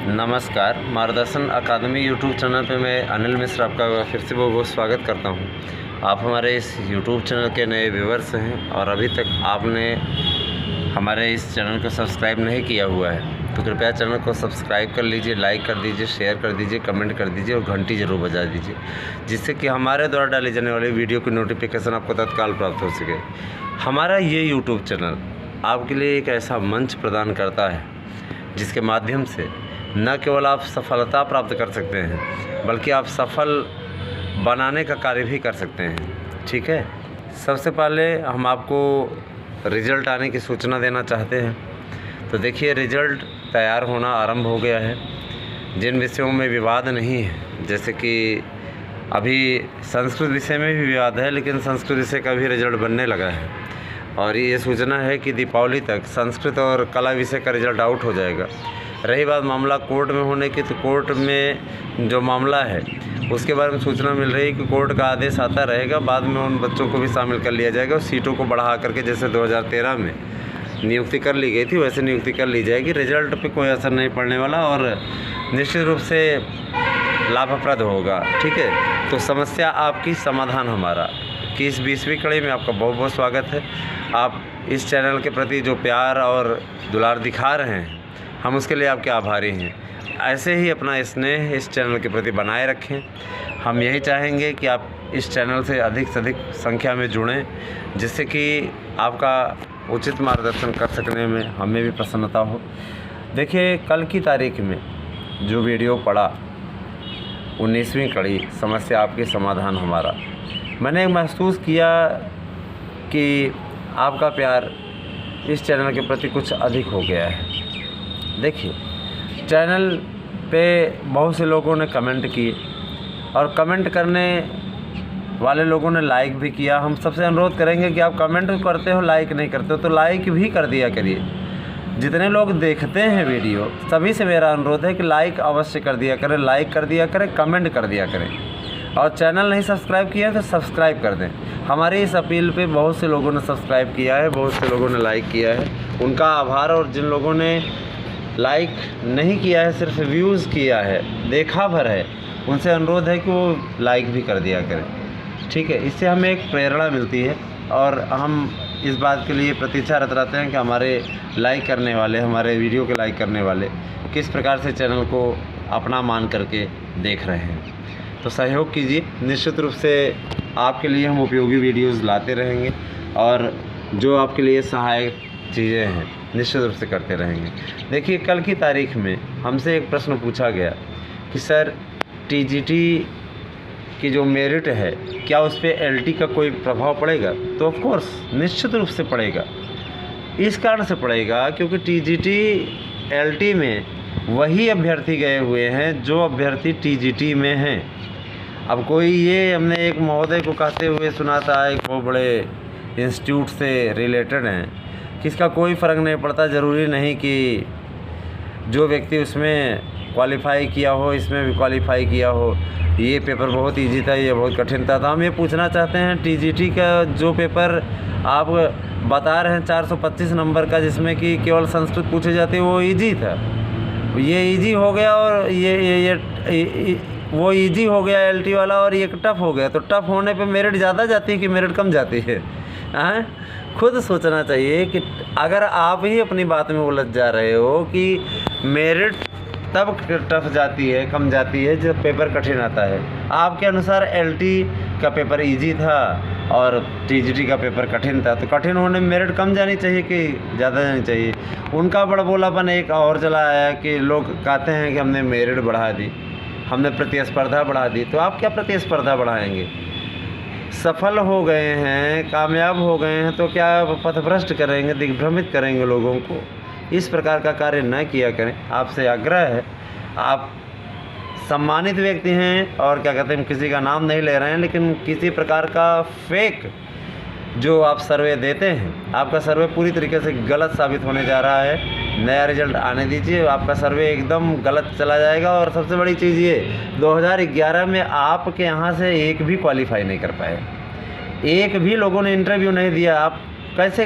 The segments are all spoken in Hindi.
नमस्कार, मार्गदर्शन अकादमी यूट्यूब चैनल पे मैं अनिल मिश्र आपका फिर से बहुत बहुत स्वागत करता हूँ। आप हमारे इस यूट्यूब चैनल के नए व्यूअर्स हैं और अभी तक आपने हमारे इस चैनल को सब्सक्राइब नहीं किया हुआ है तो कृपया चैनल को सब्सक्राइब कर लीजिए, लाइक कर दीजिए, शेयर कर दीजिए, कमेंट कर दीजिए और घंटी ज़रूर बजा दीजिए, जिससे कि हमारे द्वारा डाली जाने वाली वीडियो की नोटिफिकेशन आपको तत्काल प्राप्त हो सके। हमारा ये यूट्यूब चैनल आपके लिए एक ऐसा मंच प्रदान करता है जिसके माध्यम से न केवल आप सफलता प्राप्त कर सकते हैं बल्कि आप सफल बनाने का कार्य भी कर सकते हैं। ठीक है, सबसे पहले हम आपको रिज़ल्ट आने की सूचना देना चाहते हैं। तो देखिए, रिज़ल्ट तैयार होना आरंभ हो गया है। जिन विषयों में विवाद नहीं है, जैसे कि अभी संस्कृत विषय में भी विवाद है, लेकिन संस्कृत विषय का भी रिज़ल्ट बनने लगा है और ये सूचना है कि दीपावली तक संस्कृत और कला विषय का रिज़ल्ट आउट हो जाएगा। रही बात मामला कोर्ट में होने की, तो कोर्ट में जो मामला है उसके बारे में सूचना मिल रही है कि कोर्ट का आदेश आता रहेगा, बाद में उन बच्चों को भी शामिल कर लिया जाएगा और सीटों को बढ़ा करके जैसे 2013 में नियुक्ति कर ली गई थी वैसे नियुक्ति कर ली जाएगी। रिजल्ट पे कोई असर नहीं पड़ने वाला और निश्चित रूप से लाभप्रद होगा। ठीक है, तो समस्या आपकी, समाधान हमारा कि इस 20वीं कड़ी में आपका बहुत बहुत स्वागत है। आप इस चैनल के प्रति जो प्यार और दुलार दिखा रहे हैं, हम उसके लिए आपके आभारी हैं। ऐसे ही अपना स्नेह इस चैनल के प्रति बनाए रखें। हम यही चाहेंगे कि आप इस चैनल से अधिक संख्या में जुड़ें, जिससे कि आपका उचित मार्गदर्शन कर सकने में हमें भी प्रसन्नता हो। देखिए, कल की तारीख में जो वीडियो पड़ा 19वीं कड़ी, समस्या आपकी समाधान हमारा, मैंने महसूस किया कि आपका प्यार इस चैनल के प्रति कुछ अधिक हो गया है। देखिए, चैनल पे बहुत से लोगों ने कमेंट किए और कमेंट करने वाले लोगों ने लाइक भी किया। हम सबसे अनुरोध करेंगे कि आप कमेंट करते हो, लाइक नहीं करते हो तो लाइक भी कर दिया करिए। जितने लोग देखते हैं वीडियो, सभी से मेरा अनुरोध है कि लाइक अवश्य कर दिया करें, लाइक कर दिया करें, कमेंट कर दिया करें और चैनल नहीं सब्सक्राइब किया तो सब्सक्राइब कर दें। हमारी इस अपील पे बहुत से लोगों ने सब्सक्राइब किया है, बहुत से लोगों ने लाइक किया है, उनका आभार। और जिन लोगों ने लाइक नहीं किया है, सिर्फ व्यूज़ किया है, देखा भर है, उनसे अनुरोध है कि वो लाइक भी कर दिया करें। ठीक है, इससे हमें एक प्रेरणा मिलती है और हम इस बात के लिए प्रतीक्षारत रहते हैं कि हमारे लाइक करने वाले, हमारे वीडियो के लाइक करने वाले किस प्रकार से चैनल को अपना मान करके देख रहे हैं। तो सहयोग कीजिए, निश्चित रूप से आपके लिए हम उपयोगी वीडियोज़ लाते रहेंगे और जो आपके लिए सहायक चीज़ें हैं निश्चित रूप से करते रहेंगे। देखिए, कल की तारीख में हमसे एक प्रश्न पूछा गया कि सर, टीजीटी की जो मेरिट है क्या उस पर एलटी का कोई प्रभाव पड़ेगा? तो ऑफ कोर्स निश्चित रूप से पड़ेगा। इस कारण से पड़ेगा क्योंकि टीजीटी एलटी में वही अभ्यर्थी गए हुए हैं जो अभ्यर्थी टीजीटी में हैं। अब कोई, ये हमने एक महोदय को कहते हुए सुना था, एक बहुत बड़े इंस्टीट्यूट से रिलेटेड हैं, कि इसका कोई फ़र्क नहीं पड़ता, ज़रूरी नहीं कि जो व्यक्ति उसमें क्वालिफ़ाई किया हो इसमें भी क्वालिफ़ाई किया हो। ये पेपर बहुत इजी था, ये बहुत कठिन था। तो हम ये पूछना चाहते हैं, टीजीटी का जो पेपर आप बता रहे हैं 425 नंबर का, जिसमें कि केवल संस्कृत पूछी जाती है, वो इजी था, ये इजी हो गया और ये वो इजी हो गया एलटी वाला और ये टफ़ हो गया। तो टफ़ होने पे मेरिट ज़्यादा जाती है कि मेरिट कम जाती है? हाँ, खुद सोचना चाहिए कि अगर आप ही अपनी बात में उलझ जा रहे हो कि मेरिट तब टफ जाती है, कम जाती है जब पेपर कठिन आता है। आपके अनुसार एलटी का पेपर इजी था और टीजीटी का पेपर कठिन था, तो कठिन होने में मेरिट कम जानी चाहिए कि ज़्यादा जानी चाहिए? उनका बड़बोलापन एक और चला आया कि लोग कहते हैं कि हमने मेरिट बढ़ा दी, हमने प्रतिस्पर्धा बढ़ा दी। तो आप क्या प्रतिस्पर्धा बढ़ाएंगे? सफल हो गए हैं, कामयाब हो गए हैं, तो क्या पथभ्रष्ट करेंगे, दिग्भ्रमित करेंगे लोगों को? इस प्रकार का कार्य न किया करें। आपसे आग्रह है, आप सम्मानित व्यक्ति हैं और क्या कहते हैं, किसी का नाम नहीं ले रहे हैं, लेकिन किसी प्रकार का फेक जो आप सर्वे देते हैं, आपका सर्वे पूरी तरीके से गलत साबित होने जा रहा है। नया रिजल्ट आने दीजिए, आपका सर्वे एकदम गलत चला जाएगा। और सबसे बड़ी चीज़ ये, 2011 में आपके यहाँ से एक भी क्वालिफाई नहीं कर पाए, एक भी लोगों ने इंटरव्यू नहीं दिया। आप कैसे,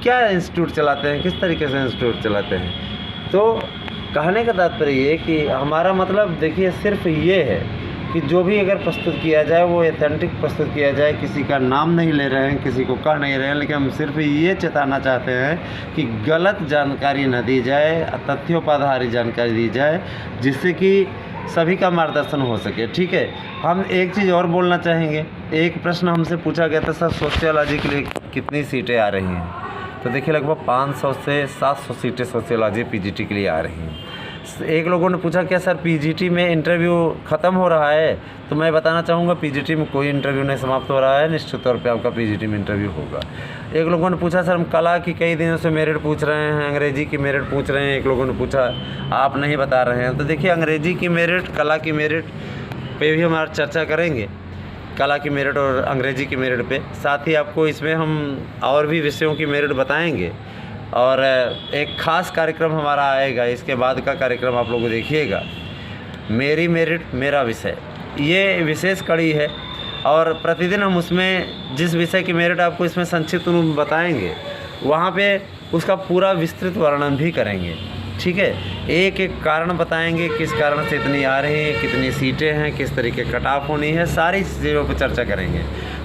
क्या इंस्टीट्यूट चलाते हैं, किस तरीके से इंस्टीट्यूट चलाते हैं? तो कहने का तात्पर्य ये कि हमारा मतलब देखिए सिर्फ ये है कि जो भी अगर प्रस्तुत किया जाए वो ऑथेंटिक प्रस्तुत किया जाए। किसी का नाम नहीं ले रहे हैं, किसी को कह नहीं रहे हैं, लेकिन हम सिर्फ ये चेताना चाहते हैं कि गलत जानकारी न दी जाए, तथ्यों पर आधारित जानकारी दी जाए, जिससे कि सभी का मार्गदर्शन हो सके। ठीक है, हम एक चीज़ और बोलना चाहेंगे। एक प्रश्न हमसे पूछा गया था, सर सोशियोलॉजी के लिए कितनी सीटें आ रही हैं? तो देखिए लगभग 500 से 700 सीटें सोशियोलॉजी पीजीटी के लिए आ रही हैं। एक लोगों ने पूछा क्या सर पीजीटी में इंटरव्यू ख़त्म हो रहा है? तो मैं बताना चाहूँगा पीजीटी में कोई इंटरव्यू नहीं समाप्त हो रहा है, निश्चित तौर पे आपका पीजीटी में इंटरव्यू होगा। एक लोगों ने पूछा सर हम कला की कई दिनों से मेरिट पूछ रहे हैं, अंग्रेजी की मेरिट पूछ रहे हैं। एक लोगों ने पूछा आप नहीं बता रहे हैं। तो देखिए अंग्रेजी की मेरिट, कला की मेरिट पे भी हम आज चर्चा करेंगे, कला की मेरिट और अंग्रेजी की मेरिट पे। साथ ही आपको इसमें हम और भी विषयों की मेरिट बताएंगे और एक ख़ास कार्यक्रम हमारा आएगा। इसके बाद का कार्यक्रम आप लोग देखिएगा, मेरी मेरिट मेरा विषय, ये विशेष कड़ी है और प्रतिदिन हम उसमें जिस विषय की मेरिट आपको इसमें संक्षिप्त रूप में बताएंगे, वहाँ पे उसका पूरा विस्तृत वर्णन भी करेंगे। ठीक है, एक एक कारण बताएंगे, किस कारण से इतनी आ रही है, कितनी सीटें हैं, किस तरीके कट ऑफ होनी है, सारी चीज़ों पर चर्चा करेंगे।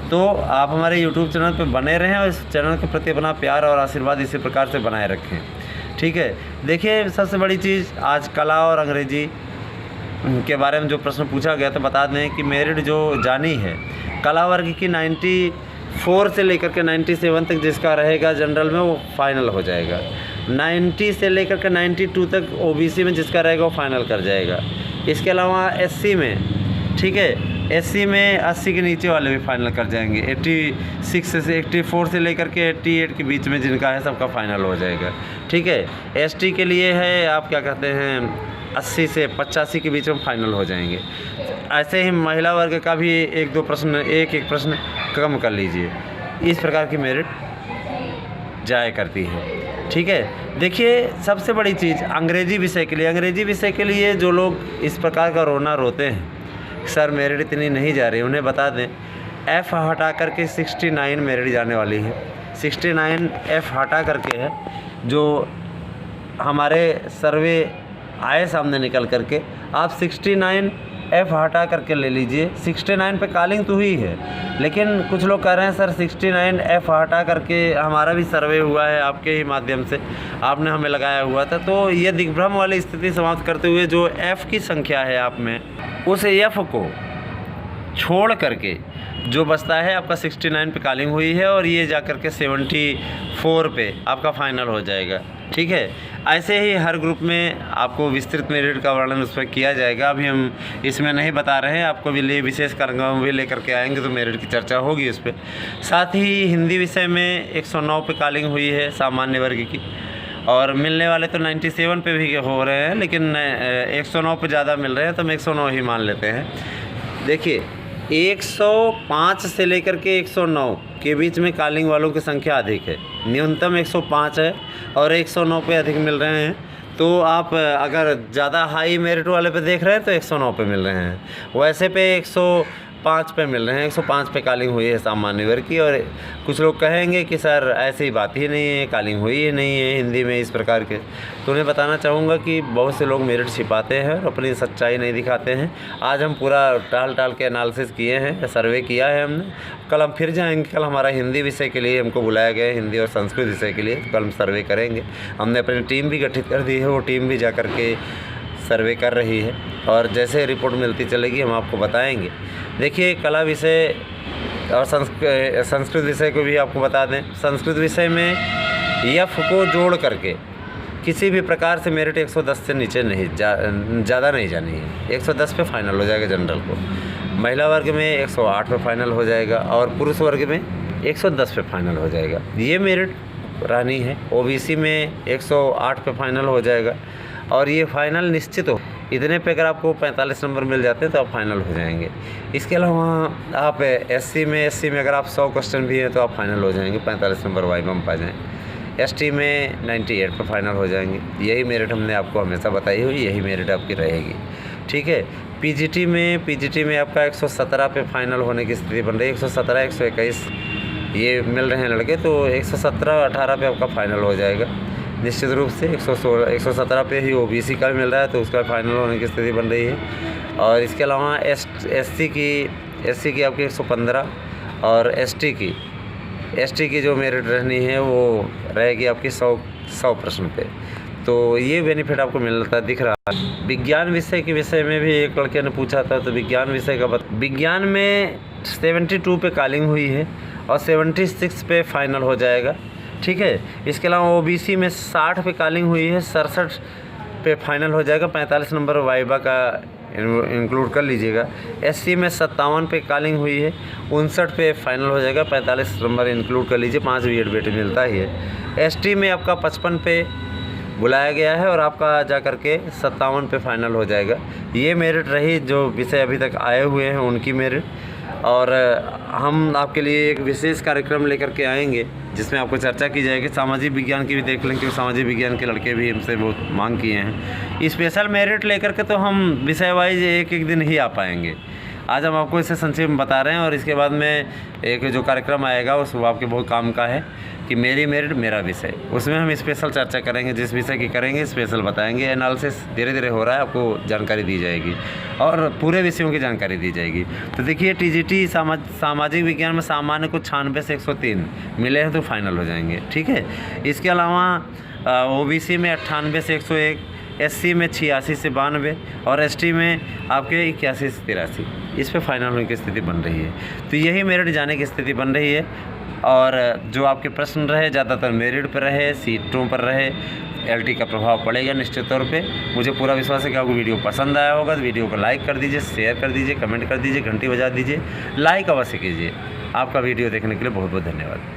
तो आप हमारे YouTube चैनल पे बने रहें और इस चैनल के प्रति अपना प्यार और आशीर्वाद इसी प्रकार से बनाए रखें। ठीक है, देखिए सबसे बड़ी चीज़ आज कला और अंग्रेजी के बारे में जो प्रश्न पूछा गया तो बता दें कि मेरिट जो जानी है कला वर्ग की 94 से लेकर के 97 तक जिसका रहेगा जनरल में वो फाइनल हो जाएगा। 90 से लेकर के 92 तक OBC में जिसका रहेगा वो फाइनल कर जाएगा। इसके अलावा SC में, ठीक है, SC में 80 के नीचे वाले भी फाइनल कर जाएंगे। 86 से 84 से लेकर के 88 के बीच में जिनका है सबका फाइनल हो जाएगा। ठीक है, ST के लिए है आप क्या कहते हैं 80 से 85 के बीच में फाइनल हो जाएंगे। ऐसे ही महिला वर्ग का भी एक प्रश्न कम कर लीजिए। इस प्रकार की मेरिट जाया करती है। ठीक है, देखिए सबसे बड़ी चीज़ अंग्रेजी विषय के लिए जो लोग इस प्रकार का रोना रोते हैं सर मेरिट इतनी नहीं जा रही, उन्हें बता दें F हटा करके 69 मेरिट जाने वाली है। 69 F हटा करके है जो हमारे सर्वे आए सामने निकल करके। आप 69 F हटा करके ले लीजिए। 69 पे कॉलिंग तो हुई है, लेकिन कुछ लोग कह रहे हैं सर 69 F हटा करके हमारा भी सर्वे हुआ है, आपके ही माध्यम से आपने हमें लगाया हुआ था। तो ये दिग्भ्रम वाली स्थिति समाप्त करते हुए जो F की संख्या है आप में, उस F को छोड़ करके जो बचता है आपका 69 पे कॉलिंग हुई है और ये जा कर के 74 पे आपका फाइनल हो जाएगा। ठीक है, ऐसे ही हर ग्रुप में आपको विस्तृत मेरिट का वर्णन उस पर किया जाएगा। अभी हम इसमें नहीं बता रहे हैं, आपको भी लिए विशेष कार्यक्रम भी लेकर के आएंगे तो मेरिट की चर्चा होगी उस पर। साथ ही हिंदी विषय में 109 पे कॉलिंग हुई है सामान्य वर्ग की, और मिलने वाले तो 97 पे भी हो रहे हैं, लेकिन 109 पे ज़्यादा मिल रहे हैं तो हम 109 ही मान लेते हैं। देखिए 105 से लेकर के 109 के बीच में कॉलिंग वालों की संख्या अधिक है। न्यूनतम 105 है और 109 पे अधिक मिल रहे हैं। तो आप अगर ज़्यादा हाई मेरिट वाले पे देख रहे हैं तो 109 पे मिल रहे हैं, वैसे पे 105 पे मिल रहे हैं। 105 पे कॉलिंग हुई है सामान्य वर्ग की। और कुछ लोग कहेंगे कि सर ऐसी बात ही नहीं है, कॉलिंग हुई ही नहीं है हिंदी में इस प्रकार के। तो उन्हें बताना चाहूँगा कि बहुत से लोग मेरिट छिपाते हैं और अपनी सच्चाई नहीं दिखाते हैं। आज हम पूरा टाल के एनालिसिस किए हैं, सर्वे किया है हमने। कल हम फिर जाएंगे, कल हमारा हिंदी विषय के लिए हमको बुलाया गया है, हिंदी और संस्कृत विषय के लिए। तो कल हम सर्वे करेंगे। हमने अपनी टीम भी गठित कर दी है, वो टीम भी जा कर के सर्वे कर रही है और जैसे रिपोर्ट मिलती चलेगी हम आपको बताएंगे। देखिए कला विषय और संस्कृत विषय को भी आपको बता दें। संस्कृत विषय में F को जोड़ करके किसी भी प्रकार से मेरिट 110 से नीचे नहीं ज़्यादा नहीं जानी है। 110 पे फाइनल हो जाएगा जनरल को। महिला वर्ग में 108 पे फाइनल हो जाएगा और पुरुष वर्ग में 110 पे फाइनल हो जाएगा। ये मेरिट रहनी है। OBC में 108 पे फाइनल हो जाएगा और ये फाइनल निश्चित हो। इतने पे अगर आपको 45 नंबर मिल जाते हैं तो आप फाइनल हो जाएंगे। इसके अलावा आप SC में अगर आप 100 क्वेश्चन भी हैं तो आप फाइनल हो जाएंगे, 45 नंबर वाइवा में पा जाएँ। ST में 98 पे फाइनल हो जाएंगे। यही मेरिट हमने आपको हमेशा बताई हुई, यही मेरिट आपकी रहेगी। ठीक है, PGT में आपका 117 पे फाइनल होने की स्थिति बन रही है। 117, 121 ये मिल रहे हैं लड़के, तो 117, 18 पे आपका फाइनल हो जाएगा। निश्चित रूप से 117 पे ही OBC का भी मिल रहा है, तो उसका फाइनल होने की स्थिति बन रही है। और इसके अलावा SC की आपकी 115 और ST की जो मेरिट रहनी है वो रहेगी आपकी 100 प्रश्न पे। तो ये बेनिफिट आपको मिलता दिख रहा है। विज्ञान विषय के विषय में भी एक लड़के ने पूछा था, तो विज्ञान विषय का विज्ञान में 72 पे कॉलिंग हुई है और 76 पे फाइनल हो जाएगा, ठीक है। इसके अलावा OBC में 60 पे कॉलिंग हुई है, 67 पे फाइनल हो जाएगा, 45 नंबर वाइबा का इंक्लूड कर लीजिएगा। SC में 57 पे कॉलिंग हुई है, 59 पे फाइनल हो जाएगा, 45 नंबर इंक्लूड कर लीजिए, 5 B.Ed बेटे मिलता ही है। ST में आपका 55 पे बुलाया गया है और आपका जा कर के 57 पे फाइनल हो जाएगा। ये मेरिट रही जो विषय अभी तक आए हुए हैं उनकी मेरिट। और हम आपके लिए एक विशेष कार्यक्रम लेकर के आएंगे जिसमें आपको चर्चा की जाएगी। सामाजिक विज्ञान की भी देख लें, क्योंकि सामाजिक विज्ञान के लड़के भी हमसे बहुत मांग किए हैं। स्पेशल मेरिट लेकर के तो हम विषय वाइज एक दिन ही आ पाएंगे। आज हम आपको इसे संक्षेप में बता रहे हैं, और इसके बाद में एक जो कार्यक्रम आएगा उस वो आपके बहुत काम का है कि मेरी मेरिट मेरा विषय, उसमें हम स्पेशल चर्चा करेंगे। जिस विषय की करेंगे स्पेशल बताएंगे। एनालिसिस धीरे धीरे हो रहा है, आपको जानकारी दी जाएगी और पूरे विषयों की जानकारी दी जाएगी। तो देखिए TGT सामाजिक विज्ञान में सामान्य को 96 से 103 मिले हैं तो फाइनल हो जाएंगे, ठीक है। इसके अलावा OBC में 98 से 101, SC में 86 से 92 और ST में आपके 81 से 83, इस पे फाइनल होने की स्थिति बन रही है। तो यही मेरिट जाने की स्थिति बन रही है। और जो आपके प्रश्न रहे ज़्यादातर मेरिट पर रहे, सीटों पर रहे, LT का प्रभाव पड़ेगा निश्चित तौर पे। मुझे पूरा विश्वास है कि आपको वीडियो पसंद आया होगा। तो वीडियो को लाइक कर दीजिए, शेयर कर दीजिए, कमेंट कर दीजिए, घंटी बजा दीजिए, लाइक अवश्य कीजिए। आपका वीडियो देखने के लिए बहुत बहुत धन्यवाद।